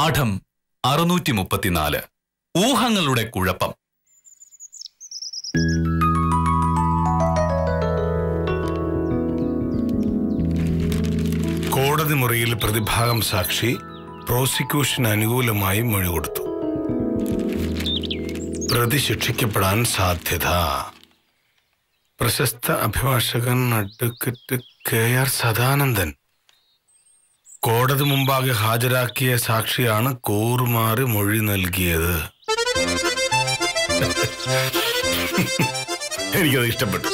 പാഠം 634. ഊഹങ്ങളുടെ കുഴപ്പം. കോടതി മുറിയിൽ പ്രതിഭാഗം സാക്ഷി പ്രോസിക്യൂഷന് അനുകൂലമായി മൊഴി കൊടുത്തു. പ്രതി ശിക്ഷിക്കപ്പെടാൻ സാധ്യത. പ്രശസ്ത അഭിഭാഷകൻ അഡ്വക്കേറ്റ് KR സദാനന്ദൻ കോടതി മുമ്പാകെ ഹാജരാക്കിയ സാക്ഷിയാണ് കൂറുമാറി മൊഴി നൽകിയത്. എനിക്കത് ഇഷ്ടപ്പെട്ടു.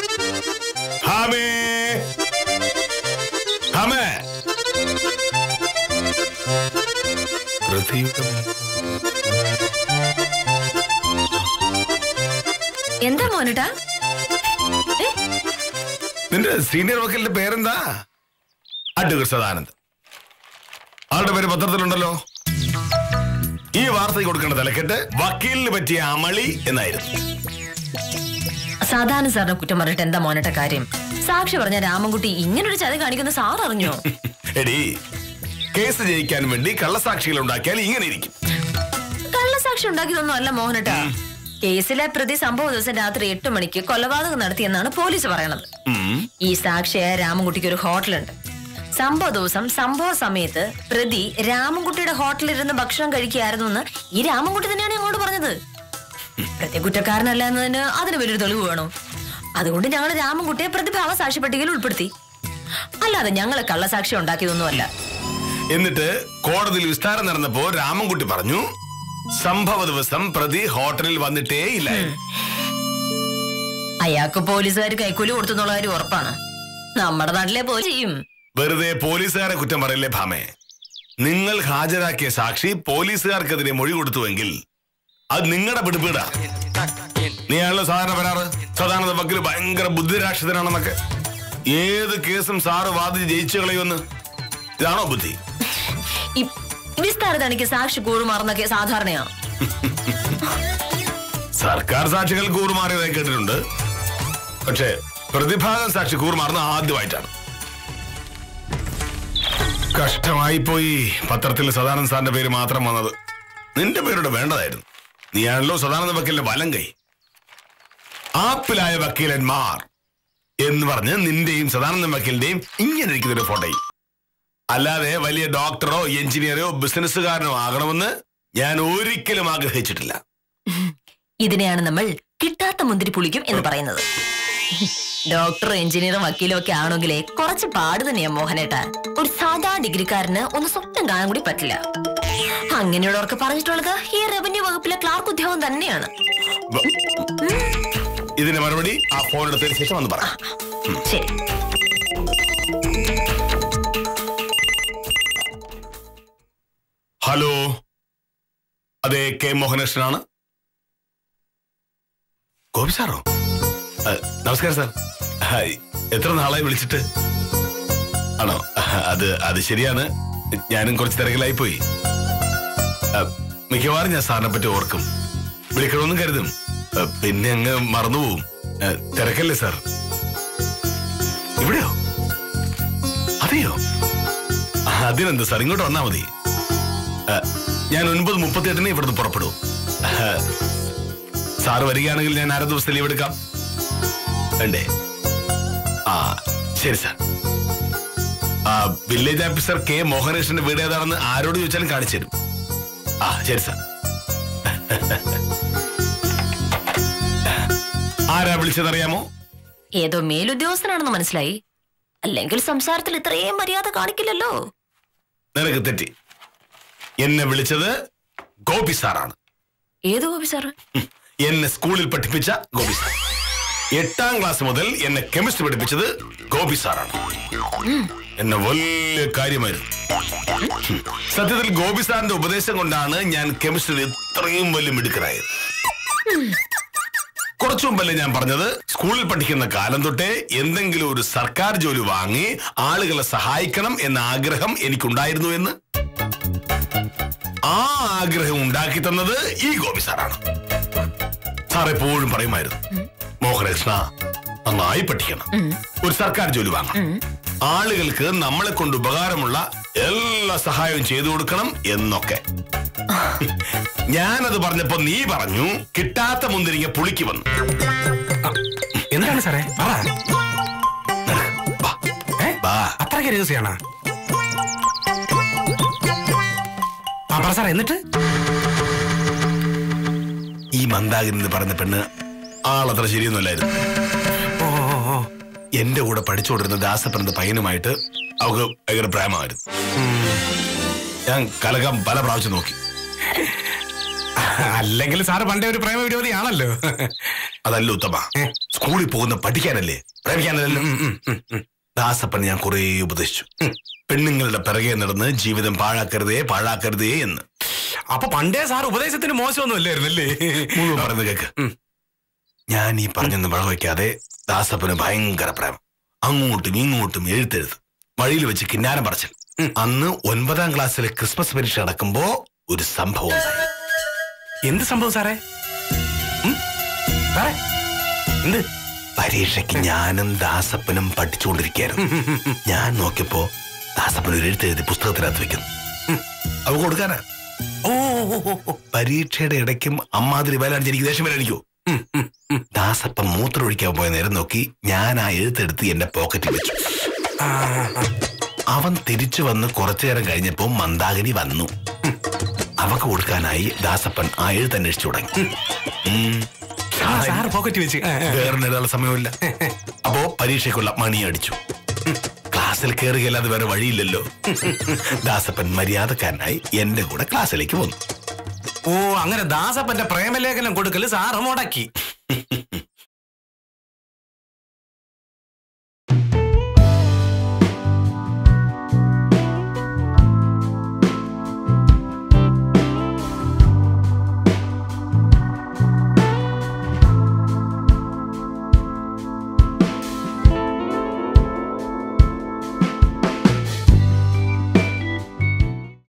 എന്താ മോനട്ടാ? നിന്റെ സീനിയർ വക്കീലിന്റെ പേരെന്താ? അഡ്വക്കേറ്റ് സദാനന്ദൻ. ആളുടെ പേര് പത്രത്തിലുണ്ടല്ലോ. ഈ വാർത്തയ്ക്ക് കൊടുക്കേണ്ട തലക്കെട്ട് വക്കീലിന് പറ്റിയ അമളി എന്നായിരുന്നു. സാധാരണ സാറിനെ കുറ്റം പറഞ്ഞിട്ട് എന്താ മോനട്ട കാര്യം? സാക്ഷി പറഞ്ഞ രാമൻകുട്ടി ഇങ്ങനൊരു ചതി കാണിക്കുന്ന സാർ അറിഞ്ഞോ? എടി, കേസ് ജയിക്കാൻ വേണ്ടി കള്ളസാക്ഷികൾ ഉണ്ടാക്കിയാൽ ഇങ്ങനെ ഇരിക്കും. കള്ളസാക്ഷി ഉണ്ടാക്കിയതൊന്നും അല്ല മോഹനട്ട. കേസിലെ പ്രതി സംഭവ ദിവസം രാത്രി 8 മണിക്ക് കൊലപാതകം നടത്തിയെന്നാണ് പോലീസ് പറയണത്. ഈ സാക്ഷിയായ രാമൻകുട്ടിക്ക് ഒരു ഹോട്ടലുണ്ട്. സംഭവ ദിവസം സംഭവ സമയത്ത് പ്രതി രാമൻകുട്ടിയുടെ ഹോട്ടലിൽ ഇരുന്ന് ഭക്ഷണം കഴിക്കുകയായിരുന്നു എന്ന് ഈ രാമൻകുട്ടി തന്നെയാണ് ഞങ്ങളോട് പറഞ്ഞത്. പ്രതി കുറ്റക്കാരനല്ല എന്നതിന് അതിന് വലിയൊരു തെളിവ് വേണോ? അതുകൊണ്ട് ഞങ്ങൾ രാമൻകുട്ടിയെ പ്രതിഭാഗ സാക്ഷി പട്ടികയിൽ ഉൾപ്പെടുത്തി. അല്ലാതെ ഞങ്ങള് കള്ളസാക്ഷി ഉണ്ടാക്കിയതൊന്നുമല്ല. എന്നിട്ട് കോടതിയിൽ വിസ്താരം നടന്നപ്പോ രാമൻകുട്ടി പറഞ്ഞു സംഭവ ദിവസം പ്രതി ഹോട്ടലിൽ വന്നിട്ടേ ഇല്ല. അയാൾക്ക് പോലീസുകാർ കൈക്കൂലി കൊടുത്തുന്നുള്ള കാര്യം ഉറപ്പാണ്. നമ്മുടെ നാട്ടിലെ പോലീസ് ചെയ്യും. വെറുതെ പോലീസുകാരെ കുറ്റം പറയില്ലേ ഭാമേ. നിങ്ങൾ ഹാജരാക്കിയ സാക്ഷി പോലീസുകാർക്കെതിരെ മൊഴി കൊടുത്തുവെങ്കിൽ അത് നിങ്ങളുടെ പിടിപീടാ. നീയാണല്ലോ സാധാരണ വരാറ്. സദാനന്ദ വക്കീൽ ഭയങ്കര ബുദ്ധിരാക്ഷസനാണെന്നൊക്കെ. ഏത് കേസും സാറ് വാദിച്ച് ജയിച്ചു കളയുമെന്ന്. ഇതാണോ ബുദ്ധി? വിസ്താര തനിക്ക് സാക്ഷി കൂറുമാറുന്നൊക്കെ സാധാരണയാണ്. സർക്കാർ സാക്ഷികൾ കൂറുമാറിയതായി കേട്ടിട്ടുണ്ട്. പക്ഷേ പ്രതിഭാഗം സാക്ഷി കൂറുമാറുന്ന ആദ്യമായിട്ടാണ്. കഷ്ടമായി പോയി പത്രത്തിൽ സദാനന്ദ സാറിന്റെ പേര് മാത്രം വന്നത്. നിന്റെ പേരോട് വേണ്ടതായിരുന്നു. നീയാണല്ലോ സദാനന്ദ വക്കീലിന്റെ വലം കൈ. ആപ്പിലായ വക്കീലന്മാർ എന്ന് പറഞ്ഞ് നിന്റെയും സദാനന്ദ വക്കീലിന്റെയും ഇങ്ങനെ ഇരിക്കുന്നൊരു ഫോട്ടോയും. അല്ലാതെ വലിയ ഡോക്ടറോ എഞ്ചിനീയറോ ബിസിനസ്സുകാരനോ ആകണമെന്ന് ഞാൻ ഒരിക്കലും ആഗ്രഹിച്ചിട്ടില്ല. ഇതിനെയാണ് നമ്മൾ കിട്ടാത്ത മുന്തിരി പുളിക്കും എന്ന് പറയുന്നത്. ഡോക്ടറും എഞ്ചിനീയറും വക്കീലും ഒക്കെ ആണെങ്കിലേ കുറച്ച് പാട് തന്നെയാ മോഹനേട്ടാ. ഒരു സാധാരണ ഡിഗ്രിക്കാരന് ഒന്ന് സ്വപ്നം കാണാൻ കൂടി പറ്റില്ല. അങ്ങനെയുള്ളവർക്ക് പറഞ്ഞിട്ടുള്ളത് ഈ റവന്യൂ വകുപ്പിലെ ക്ലാർക്ക് ഉദ്യോഗം തന്നെയാണ്. ഇതിന് മറുപടി ആ ഫോൺ എടുത്തതിന് ശേഷം വന്ന് പറ. ശരി. ഹലോ, അതെ, K മോഹനകൃഷ്ണനാണ്. ഗോപി സാറോ? നമസ്കാരം സാർ. എത്ര നാളായി വിളിച്ചിട്ട്? ആണോ? അത് ശരിയാണ്. ഞാനും കുറച്ച് തിരക്കിലായി പോയി. മിക്കവാറും ഞാൻ സാറിനെ പറ്റി ഓർക്കും, വിളിക്കണമെന്നും കരുതും, പിന്നെ അങ്ങ് മറന്നുപോകും. തിരക്കല്ലേ സാർ? ഇവിടെയോ? അതെയോ? അതിനെന്ത് സാർ, ഇങ്ങോട്ട് വന്നാ മതി. ഞാൻ 9:38 ഇവിടുന്ന് പുറപ്പെടും. സാറ് വരികയാണെങ്കിൽ ഞാൻ അര ദിവസത്തെ ലീവ് എടുക്കാം. വേണ്ടേ? ശരി സാർ. വില്ലേജ് ഓഫീസർ K മോഹനകൃഷ്ണന്റെ വീട് ഏതാണെന്ന് ആരോട് ചോദിച്ചാലും കാണിച്ചു തരും. ശരി സാർ. ആരാ വിളിച്ചതറിയാമോ? ഏതോ മേലുദ്യോഗസ്ഥനാണെന്ന് മനസ്സിലായി. അല്ലെങ്കിൽ സംസാരത്തിൽ ഇത്രയും മര്യാദ കാണിക്കില്ലല്ലോ. നിനക്ക് തെറ്റി. എന്നെ വിളിച്ചത് ഗോപി സാറാണ്. ഏത് ഗോപി സാറ്? എന്നെ സ്കൂളിൽ പഠിപ്പിച്ച ഗോപി സാർ. 8ാം ക്ലാസ് മുതൽ എന്നെ കെമിസ്ട്രി പഠിപ്പിച്ചത് ഗോപി സാറാണ്. എന്നെ വലിയ കാര്യമായിരുന്നു. സത്യത്തിൽ ഗോപി സാറിന്റെ ഉപദേശം കൊണ്ടാണ് ഞാൻ കെമിസ്ട്രിയിൽ ഇത്രയും വലിയ മിടുക്കനായത്. കുറച്ചു മുമ്പല്ലേ ഞാൻ പറഞ്ഞത്, സ്കൂളിൽ പഠിക്കുന്ന കാലം തൊട്ടേ എന്തെങ്കിലും ഒരു സർക്കാർ ജോലി വാങ്ങി ആളുകളെ സഹായിക്കണം എന്ന ആഗ്രഹം എനിക്കുണ്ടായിരുന്നു എന്ന്. ആ ആഗ്രഹം ഉണ്ടാക്കി തന്നത് ഈ ഗോപി സാറാണ്. സാർ എപ്പോഴും പറയുമായിരുന്നു, മോഹനകൃഷ്ണ, നന്നായി പഠിക്കണം, ഒരു സർക്കാർ ജോലി വാങ്ങണം, ആളുകൾക്ക് നമ്മളെ കൊണ്ട് ഉപകാരമുള്ള എല്ലാ സഹായവും ചെയ്തു കൊടുക്കണം എന്നൊക്കെ. ഞാനത് പറഞ്ഞപ്പോ നീ പറഞ്ഞു കിട്ടാത്ത മുന്തിരിങ്ങ പുളിക്ക് വന്നു. എന്താണ് സാറേ പറ. അത്രയ്ക്ക് രഹസ്യമാണ്. പറ സാറേ. എന്നിട്ട് ഈ മന്ദാകിനി എന്ന് പറഞ്ഞ പെണ്ണ് ആളത്ര ശരിയൊന്നുമല്ലായിരുന്നു. എന്റെ കൂടെ പഠിച്ചുകൊണ്ടിരുന്ന ദാസപ്പൻ പയ്യനുമായിട്ട് അവൾക്ക് ഭയങ്കര പ്രേമമായിരുന്നു. ഞാൻ കലകം പല പ്രാവശ്യം നോക്കി. അല്ലെങ്കിൽ സാറ് പണ്ടേ ഒരു പ്രേമ വിരോധിയാണല്ലോ. അതല്ല ഉത്തമ, സ്കൂളിൽ പോകുന്ന പഠിക്കാനല്ലേ, പ്രേമിക്കാനല്ലോ. ദാസപ്പൻ ഞാൻ കുറെ ഉപദേശിച്ചു, പെണ്ണുങ്ങളുടെ പിറകെ നടന്ന് ജീവിതം പാഴാക്കരുതേ പാഴാക്കരുതേ എന്ന്. അപ്പൊ പണ്ടേ സാർ ഉപദേശത്തിന് മോശമൊന്നും അല്ലായിരുന്നല്ലേ? മുഴുവൻ പറയുന്നത് കേക്ക്. ഞാൻ ഈ പറഞ്ഞൊന്നും വഴവയ്ക്കാതെ ദാസപ്പന് ഭയങ്കര പ്രേമം. അങ്ങോട്ടും ഇങ്ങോട്ടും എഴുത്തെഴുത്ത്, വഴിയിൽ വെച്ച് കിന്നാരം പറച്ചൽ. അന്ന് 9ാം ക്ലാസ്സിലെ ക്രിസ്മസ് പരീക്ഷ നടക്കുമ്പോ ഒരു സംഭവം. എന്ത് സംഭവം സാറേ? എന്ത്? പരീക്ഷയ്ക്ക് ഞാനും ദാസപ്പനും പഠിച്ചുകൊണ്ടിരിക്കുകയായിരുന്നു. ഞാൻ നോക്കിയപ്പോ ദാസപ്പൻ ഒരു എഴുത്തെഴുതി പുസ്തകത്തിനകത്ത് വെക്കുന്നു. അവ കൊടുക്കാനാ. പരീക്ഷയുടെ ഇടയ്ക്കും അമ്മാതിരി വരാൻ എനിക്ക് ദേഷ്യം വരാനിക്കോ? ദാസപ്പൻ മൂത്രമൊഴിക്കാൻ പോയ നേരം നോക്കി ഞാൻ ആ എഴുത്തെടുത്ത് എന്റെ പോക്കറ്റിൽ വെച്ചു. അവൻ തിരിച്ചു വന്ന് കുറച്ചു നേരം കഴിഞ്ഞപ്പോ മന്ദാകിനി വന്നു. അവക്ക് കൊടുക്കാനായി ദാസപ്പൻ ആ എഴുത്ത് അന്വേഷിച്ചു തുടങ്ങി. വേറെ സമയമില്ല. അപ്പോ പരീക്ഷയ്ക്കുള്ള മണി അടിച്ചു. ക്ലാസ്സിൽ കയറുകയല്ലാതെ വേറെ വഴിയില്ലല്ലോ. ദാസപ്പൻ മര്യാദക്കാരനായി എന്റെ കൂടെ ക്ലാസ്സിലേക്ക് വന്നു. ഓ, അങ്ങനെ ദാസപ്പന്റെ പ്രേമലേഖനം കൊടുക്കല് സാറ് മുടക്കി.